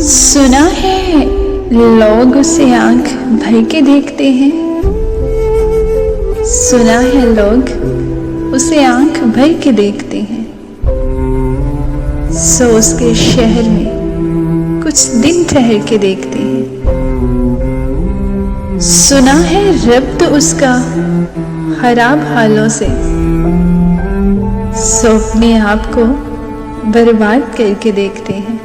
सुना है लोग उसे आंख भर के देखते हैं। सुना है लोग उसे आंख भर के देखते हैं। सो उसके शहर में कुछ दिन ठहर के देखते हैं। सुना है रब तो उसका खराब हालों से सो अपने आप को बर्बाद करके देखते हैं।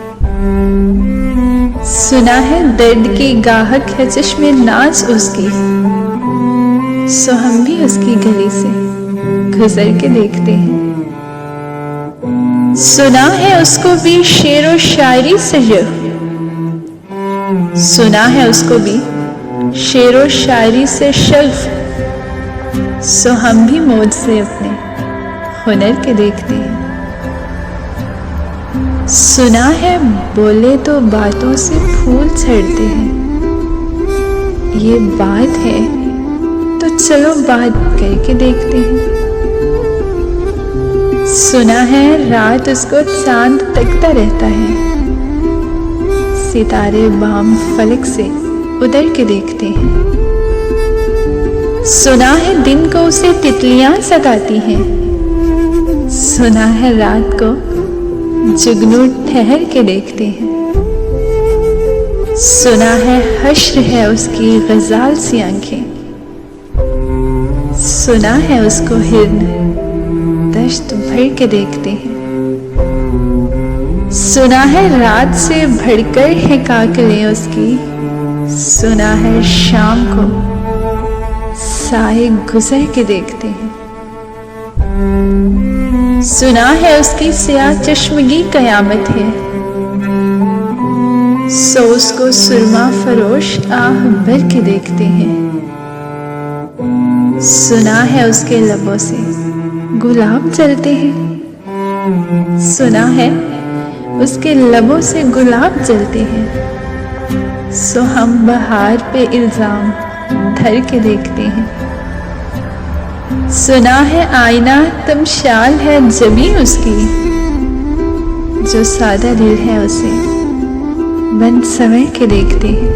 सुना है दर्द की गाहक है चश्मे नाज उसकी सो हम भी उसकी गली से गुजर के देखते हैं। सुना है उसको भी शेरो शायरी से सुना है उसको भी शेरो शायरी से शग्फ सो हम भी मौज से अपने हुनर के देखते हैं। सुना है बोले तो बातों से फूल झड़ते हैं। ये बात है तो चलो बात करके देखते हैं। सुना है रात उसको चांद तकता रहता है सितारे बाम फलक से उतर के देखते हैं। सुना है दिन को उसे तितलियां सताती हैं। सुना है रात को जुगनू ठहर के देखते हैं। सुना है हश्र है उसकी गजाल सी आंखें। सुना है उसको हिरन दश्त भर के देखते हैं। सुना है रात से भड़कर है काकलें उसकी। सुना है शाम को साए गुजर के देखते हैं। सुना है उसकी सियाह चश्मगी कयामत है सो उसको सुरमा फरोश आह भर के देखते हैं। सुना है उसके लबों से गुलाब जलते हैं। सुना है उसके लबों से गुलाब जलते हैं सो हम बहार पे इल्जाम धर के देखते हैं। सुना है आईना तमशाल है जबीन उसकी जो सादा दिल है उसे बंद समय के देखते हैं।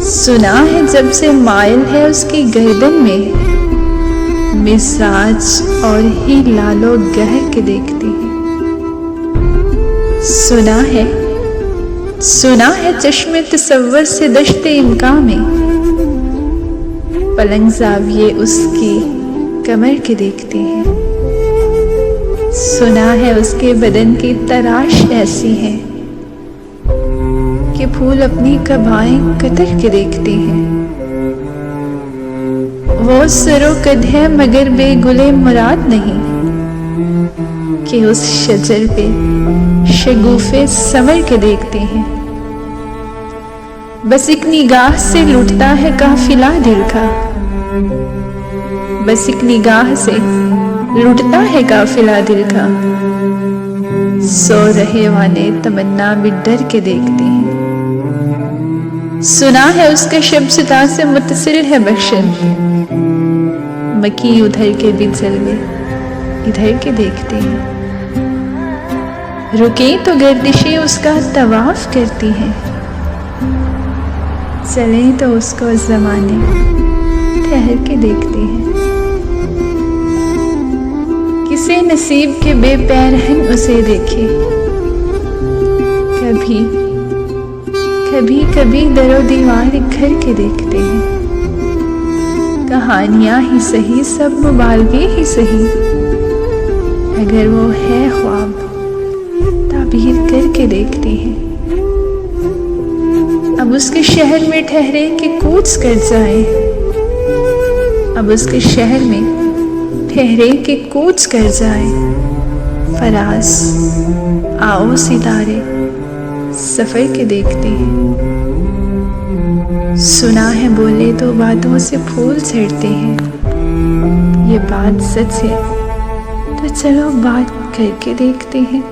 सुना है जब से मायल है उसकी गर्दन में मिजाज और ही लालो गहर के देखते हैं। सुना है चश्मे तसव्वुर से दश्ते इम्का में पलंग जाविये उसकी कमर के देखते हैं। सुना है उसके बदन की तराश ऐसी है कि फूल अपनी कबाएं कतर के देखते हैं। वो सरो कद है मगर बेगुले मुराद नहीं कि उस शजर पे शगुफे समर के देखते हैं। बस एक निगाह से लुटता है काफिला दिल का। बस एक निगाह से लुटता है काफिला दिल का सो रहे वाले तमन्ना भी डर के देखते हैं। सुना है उसका शब सिता से मुत्तसिल है बख्शन मकी उधर के भी जलवे इधर के देखते हैं। रुके तो गर्दिशें उसका तवाफ करती हैं चले तो उसको जमाने ठहर के देखते हैं। किसे नसीब के बेपैरहन उसे देखे कभी दरो दीवार घर के देखते हैं। कहानियां ही सही सब मुबालगे ही सही अगर वो है ख्वाब ताबीर करके देखते हैं। अब उसके शहर में ठहरे कि कूच कर जाए। अब उसके शहर में ठहरे कि कूच कर जाए। फराज आओ सितारे सफर के देखते हैं। सुना है बोले तो बातों से फूल झड़ते हैं। ये बात सच है तो चलो बात करके देखते हैं।